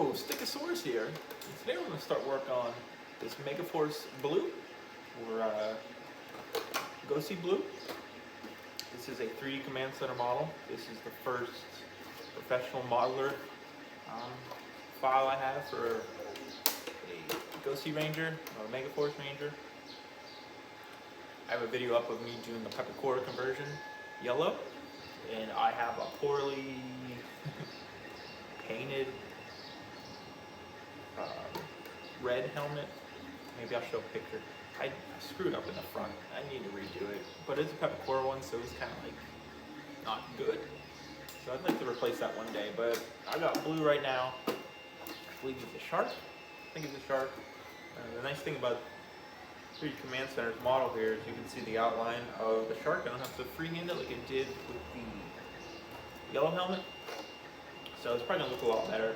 Hello, Stickosaurus here. And today we're going to start work on this Megaforce blue, or Go-See blue. This is a 3D Command Center model. This is the first professional modeler file I have for a Go-See Ranger, or a Megaforce Ranger. I have a video up of me doing the peppercorn conversion yellow, and I have a poorly painted red helmet. Maybe I'll show a picture. I screwed up in the front. I need to redo it, but it's a peppercorn one, so it's kind of like not good. So I'd like to replace that one day, but I got blue right now. I believe it's a shark. I think it's a shark. The nice thing about 3D Command Center's model here is you can see the outline of the shark. I don't have to freehand it like it did with the yellow helmet. So it's probably gonna look a lot better.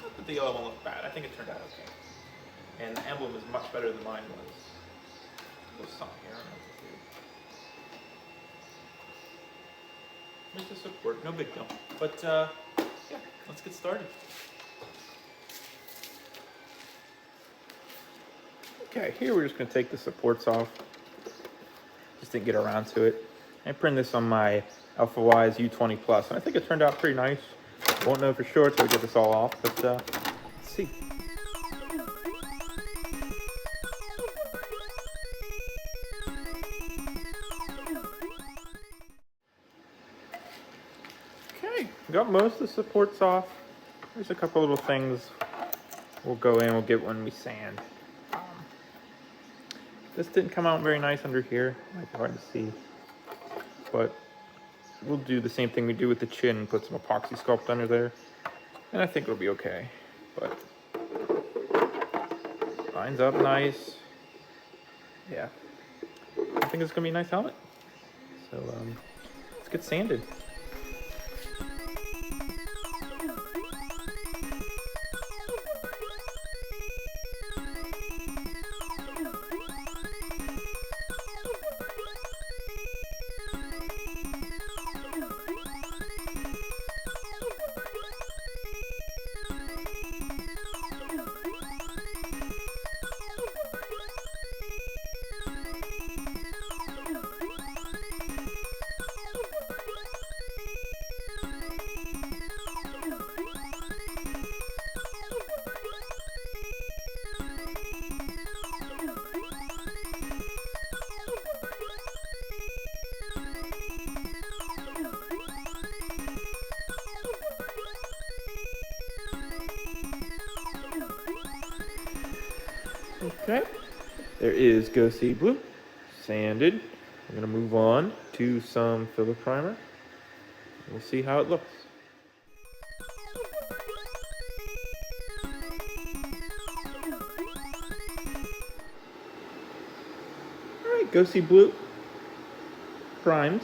Not that the yellow won't look bad. I think it turned out okay. And the emblem is much better than mine was. There's something here. I don't know what to do. Just a support, no big deal. But yeah, let's get started. Okay, here we're just gonna take the supports off. Just didn't get around to it. I printed this on my Alpha Wise U20 Plus, and I think it turned out pretty nice. Won't know for sure until we get this all off, but let's see. Okay, got most of the supports off. There's a couple little things we'll go in, we'll get when we sand. This didn't come out very nice under here, might be hard to see, but we'll do the same thing we do with the chin and put some epoxy sculpt under there, and I think it'll be okay. But lines up nice. Yeah, I think it's gonna be a nice helmet. So let's get sanded. Okay, there is Go-See blue, sanded. I'm gonna move on to some filler primer. We'll see how it looks. All right, Go-See blue, primed.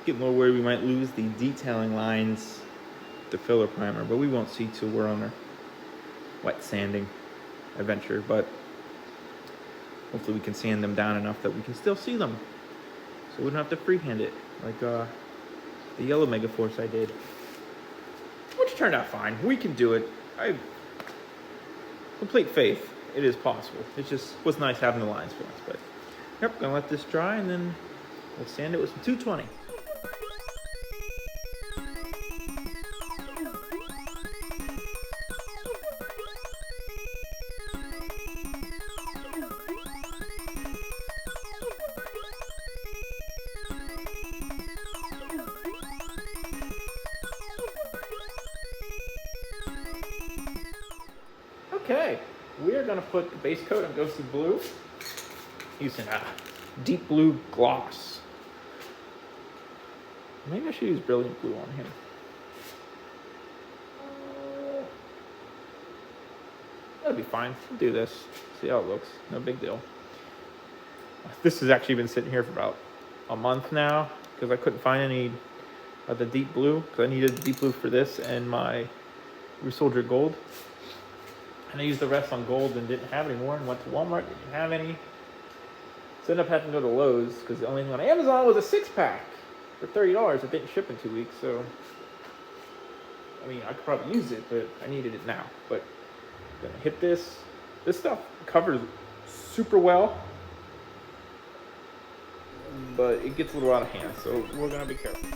Getting a little worried we might lose the detailing lines, the filler primer, but we won't see till we're on our wet sanding adventure, but hopefully we can sand them down enough that we can still see them, so we don't have to freehand it like the yellow Megaforce I did, which turned out fine. We can do it. I have complete faith it is possible. It just was nice having the lines for us. But yep, gonna let this dry and then we'll sand it with some 220. Okay, we are going to put the base coat on Go-See blue using a deep blue gloss. Maybe I should use brilliant blue on him. That'll be fine. We'll do this. See how it looks. No big deal. This has actually been sitting here for about a month now because I couldn't find any of the deep blue, because I needed deep blue for this and my Resoldier Gold. And I used the rest on gold and didn't have any more, and went to Walmart, didn't have any. So I ended up having to go to Lowe's because the only thing on Amazon was a 6-pack for $30. It didn't ship in 2 weeks, so I mean, I could probably use it, but I needed it now. But I'm gonna hit this. This stuff covers super well, but it gets a little out of hand, so we're gonna be careful.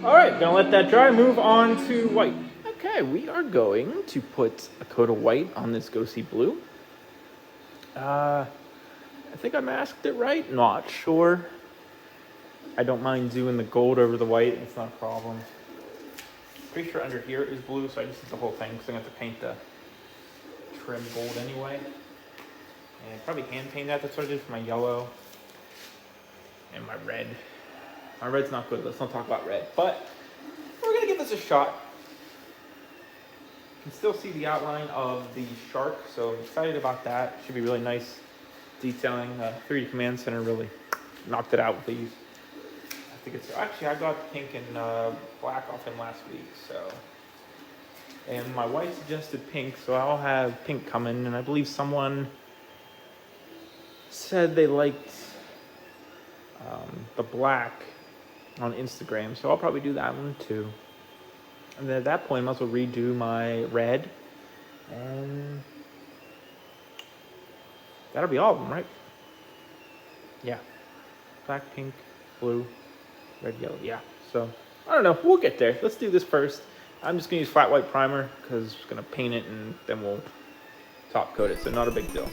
All right, gonna let that dry, move on to white. Okay, we are going to put a coat of white on this Go See Blue. I think I masked it right, not sure. I don't mind doing the gold over the white, it's not a problem. Pretty sure under here is blue, so I just did the whole thing, because I'm gonna have to paint the trim gold anyway. And probably hand paint that, that's what I did for my yellow and my red. My red's not good, let's not talk about red. But we're gonna give this a shot. You can still see the outline of the shark, so I'm excited about that. Should be really nice detailing. 3D Command Center really knocked it out with these. I think it's, actually I got pink and black off him last week, so. And my wife suggested pink, so I'll have pink coming, and I believe someone said they liked the black on Instagram, so I'll probably do that one too. And then at that point, I might as well redo my red, and that'll be all of them, right? Yeah, black, pink, blue, red, yellow, yeah. So, I don't know, we'll get there. Let's do this first. I'm just gonna use flat white primer, because I'm gonna paint it, and then we'll top coat it, so not a big deal.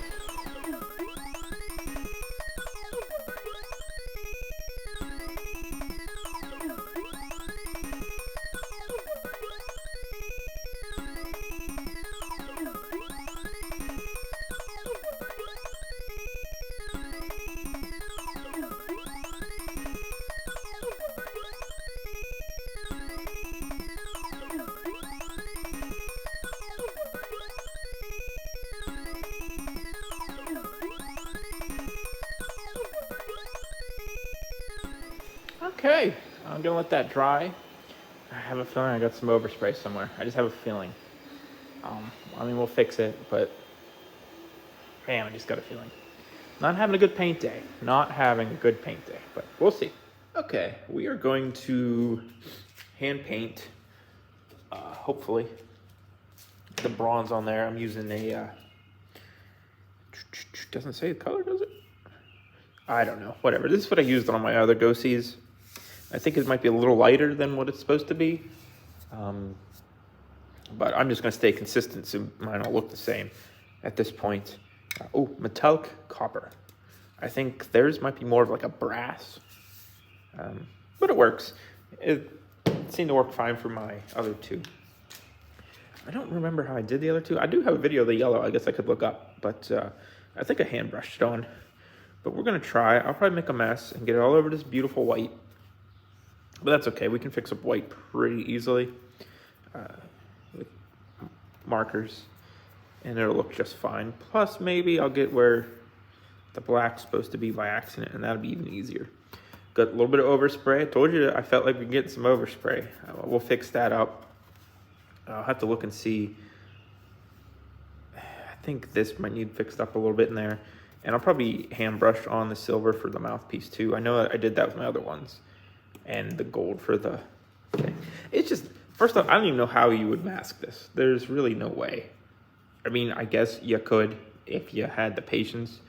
Okay, I'm gonna let that dry. I have a feeling I got some overspray somewhere. I just have a feeling. I mean, we'll fix it, but man, I just got a feeling. Not having a good paint day. Not having a good paint day, but we'll see. Okay, we are going to hand paint, hopefully, the bronze on there. I'm using a, doesn't say the color, does it? I don't know, whatever. This is what I used on my other Go Sees. I think it might be a little lighter than what it's supposed to be. But I'm just gonna stay consistent so mine all look the same at this point. Oh, metallic copper. I think theirs might be more of like a brass, but it works. It seemed to work fine for my other two. I don't remember how I did the other two. I do have a video of the yellow, I guess I could look up, but I think I hand brushed it on. But we're gonna try. I'll probably make a mess and get it all over this beautiful white. But that's okay, we can fix up white pretty easily with markers, and it'll look just fine. Plus, maybe I'll get where the black's supposed to be by accident, and that'll be even easier. Got a little bit of overspray. I told you I felt like we could get some overspray. We'll fix that up. I'll have to look and see. I think this might need fixed up a little bit in there. And I'll probably hand brush on the silver for the mouthpiece too. I know I did that with my other ones. And the gold for the thing. It's just, first off, I don't even know how you would mask this. There's really no way. I mean, I guess you could if you had the patience.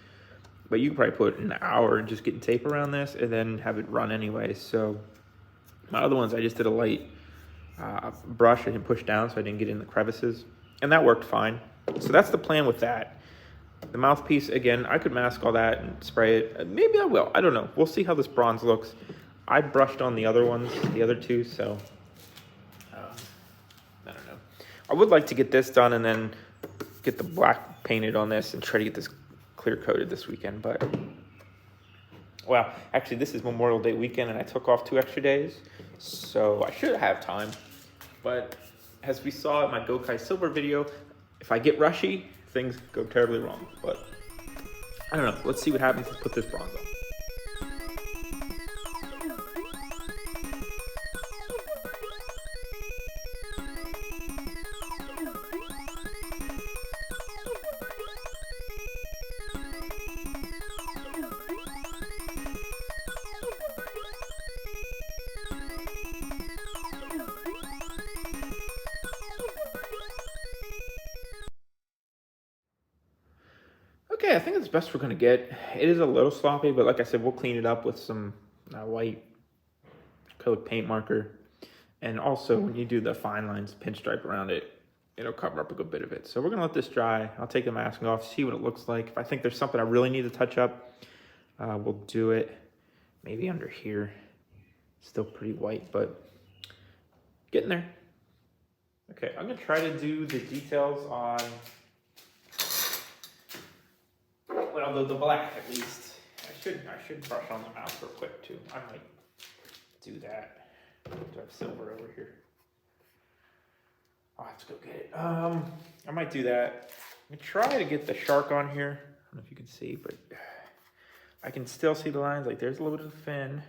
But you could probably put an hour just getting tape around this and then have it run anyway. So my other ones, I just did a light brush I didn't push down so I didn't get in the crevices. And that worked fine. So that's the plan with that. The mouthpiece, again, I could mask all that and spray it. Maybe I will. I don't know. We'll see how this bronze looks. I brushed on the other ones, the other two, so I don't know. I would like to get this done and then get the black painted on this and try to get this clear coated this weekend, but Well, actually, this is Memorial Day weekend, and I took off 2 extra days, so I should have time. But as we saw in my Gokai Silver video, if I get rushy, things go terribly wrong. But I don't know. Let's see what happens. Let's put this bronze on. Okay, I think it's best we're gonna get. It is a little sloppy, but like I said, we'll clean it up with some white acrylic paint marker. And also, when you do the fine lines pinstripe around it, it'll cover up a good bit of it. So we're gonna let this dry. I'll take the masking off, see what it looks like. If I think there's something I really need to touch up, we'll do it. Maybe under here. Still pretty white, but getting there. Okay, I'm gonna try to do the details on, well, the black at least. I should brush on the mouth real quick too. I might do that. Do I have silver over here? I'll have to go get it. I might do that. I'm gonna try to get the shark on here. I don't know if you can see, but I can still see the lines. Like there's a little bit of the fin. And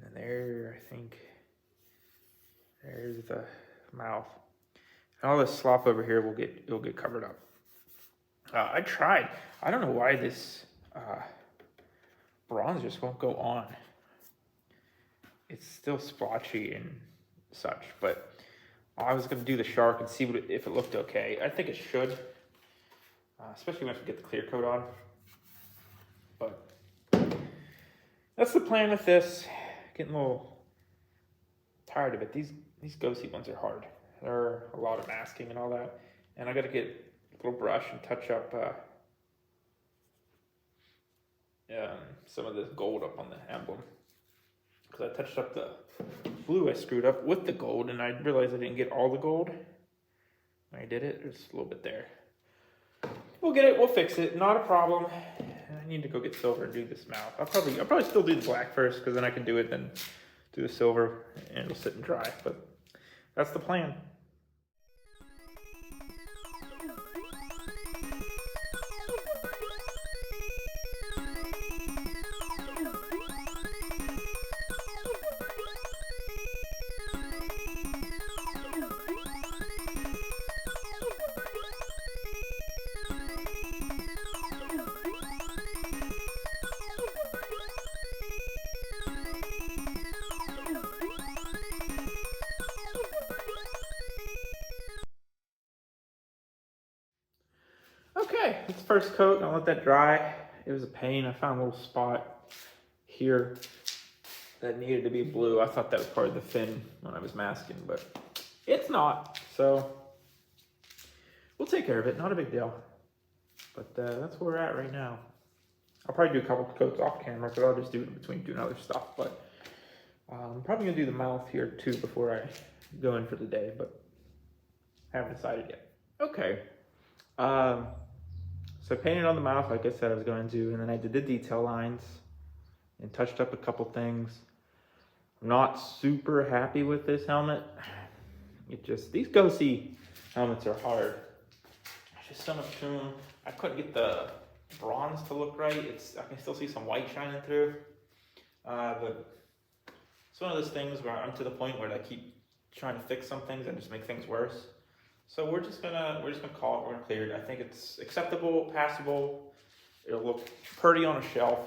then there, I think, there's the mouth. And all this slop over here it'll get covered up. I tried. I don't know why this bronze just won't go on. It's still splotchy and such, but I was gonna do the shark and see if it looked okay. I think it should, especially once we get the clear coat on. But that's the plan with this. Getting a little tired of it. These ghosty ones are hard. There are a lot of masking and all that, and I got to get a little brush and touch up some of this gold up on the emblem, because I touched up the blue I screwed up with the gold, and I realized I didn't get all the gold when I did it. There's a little bit there. We'll get it. We'll fix it. Not a problem. I need to go get silver and do this mouth. I'll probably still do the black first, because then I can do it, then do the silver, and it'll sit and dry. But that's the plan. Okay, it's the first coat. I'll let that dry. It was a pain. I found a little spot here that needed to be blue. I thought that was part of the fin when I was masking, but it's not. So we'll take care of it. Not a big deal. But that's where we're at right now. I'll probably do a couple coats off camera, because I'll just do it in between doing other stuff. But I'm probably going to do the mouth here too before I go in for the day, but I haven't decided yet. Okay. So painted on the mouth, like I said I was going to, and then I did the detail lines and touched up a couple things. I'm not super happy with this helmet. These ghosty helmets are hard. There's just so much to them. I couldn't get the bronze to look right. I can still see some white shining through. But it's one of those things where I'm to the point where I keep trying to fix some things and just make things worse. So we're just gonna call it. We're gonna clear it. I think it's acceptable, passable. It'll look pretty on a shelf.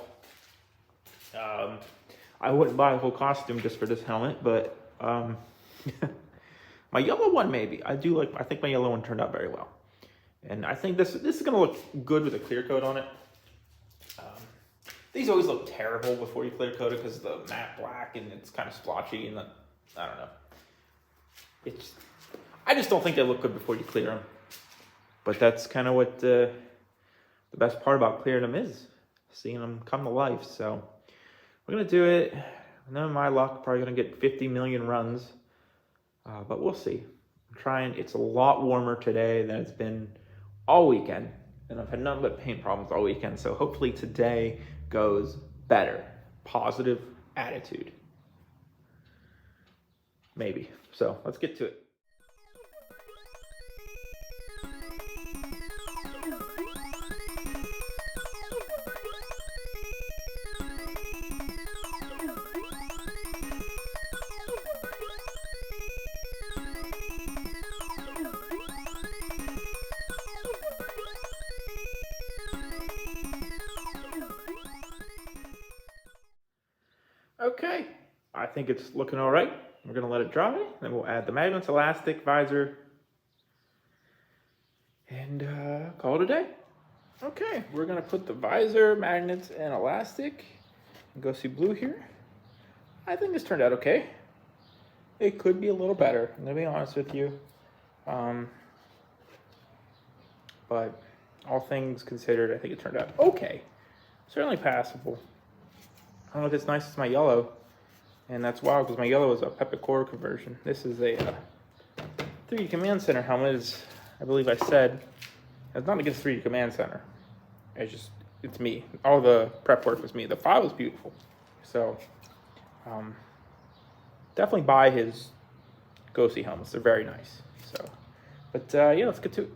I wouldn't buy a whole costume just for this helmet, but my yellow one maybe. I think my yellow one turned out very well, and I think this is gonna look good with a clear coat on it. These always look terrible before you clear coat it because the matte black and it's kind of splotchy, and I don't know. I just don't think they look good before you clear them. But that's kind of what the best part about clearing them is, seeing them come to life. So we're going to do it. None of my luck, probably going to get 50 million runs. But we'll see. I'm trying. It's a lot warmer today than it's been all weekend. And I've had nothing but paint problems all weekend. So hopefully today goes better. Positive attitude. Maybe. So let's get to it. Okay, I think it's looking all right. We're gonna let it dry, then we'll add the magnets, elastic, visor, and call it a day. Okay, we're gonna put the visor, magnets, and elastic, and go see blue here. I think this turned out okay. It could be a little better, I'm gonna be honest with you. But all things considered, I think it turned out okay. Certainly passable. I don't know if it's nice as my yellow, and that's wild because my yellow is a Pepper conversion. This is a 3D Command Center helmet, as I believe I said. It's not against 3D Command Center. It's me. All the prep work was me. The file was beautiful. So, definitely buy his Go-See helmets. They're very nice. So, but yeah, let's get to it.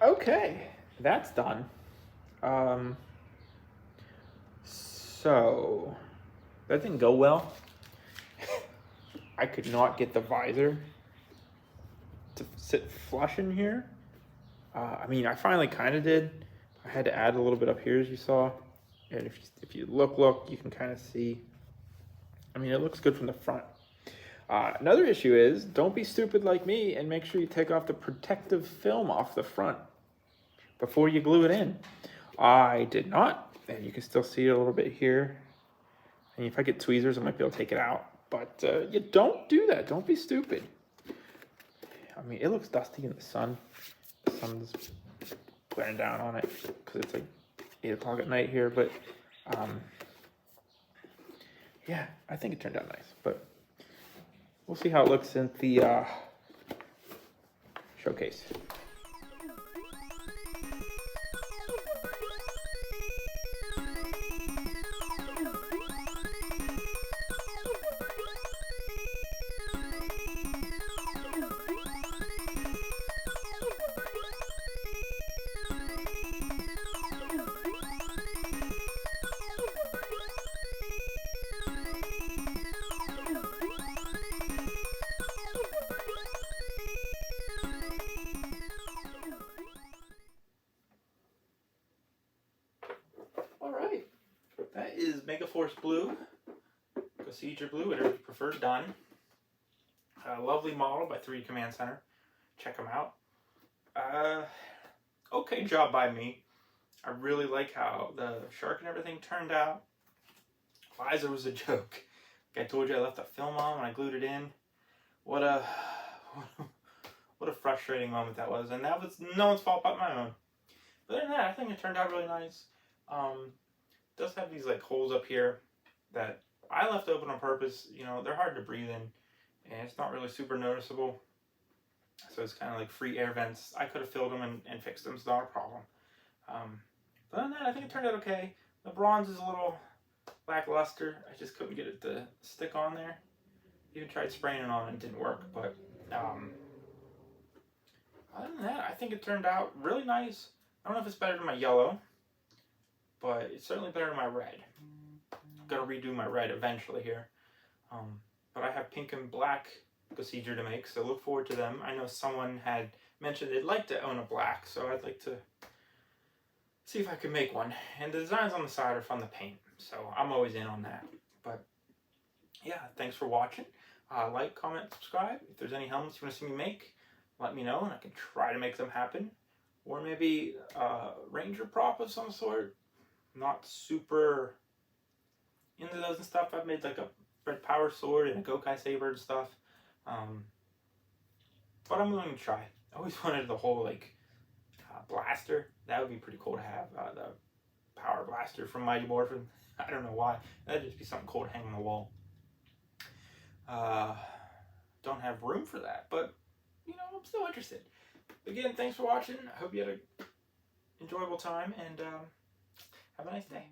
Okay, that's done. So that didn't go well. I could not get the visor to sit flush in here. I mean, I finally kind of did. I had to add a little bit up here, as you saw. And if you look, you can kind of see. I mean, it looks good from the front. Another issue is, don't be stupid like me and make sure you take off the protective film off the front before you glue it in. I did not, and you can still see it a little bit here. And if I get tweezers, I might be able to take it out. But you don't do that. Don't be stupid. I mean, it looks dusty in the sun. The sun's glaring down on it because it's like 8 o'clock at night here. But yeah, I think it turned out nice. But we'll see how it looks in the showcase. Alright, that is Megaforce Blue, Procedure Blue, whatever you prefer, done. A lovely model by 3D Command Center. Check them out. Okay job by me. I really like how the shark and everything turned out. Visor was a joke. Like I told you, I left the film on when I glued it in. What a frustrating moment that was, and that was no one's fault but my own. But other than that, I think it turned out really nice. It does have these like holes up here that I left open on purpose. You know, they're hard to breathe in, and it's not really super noticeable. So it's kind of like free air vents. I could have filled them and fixed them. It's not a problem. But other than that, I think it turned out okay. The bronze is a little lackluster. I just couldn't get it to stick on there. Even tried spraying it on and it didn't work. But other than that, I think it turned out really nice. I don't know if it's better than my yellow, but it's certainly better than my red. I'm gonna redo my red eventually here. But I have pink and black procedure to make, so look forward to them. I know someone had mentioned they'd like to own a black, so I'd like to see if I can make one. And the designs on the side are fun to paint, so I'm always in on that. But yeah, thanks for watching. Like, comment, subscribe. If there's any helmets you want to see me make, let me know and I can try to make them happen. Or maybe a ranger prop of some sort. Not super into those and stuff. I've made like a red power sword and a Gokai saber and stuff. But I'm willing to try. I always wanted the whole like blaster. That would be pretty cool to have. The power blaster from Mighty Morphin. I don't know why. That'd just be something cool to hang on the wall. Don't have room for that, but you know, I'm still interested. Again, thanks for watching. I hope you had an enjoyable time and have a nice day.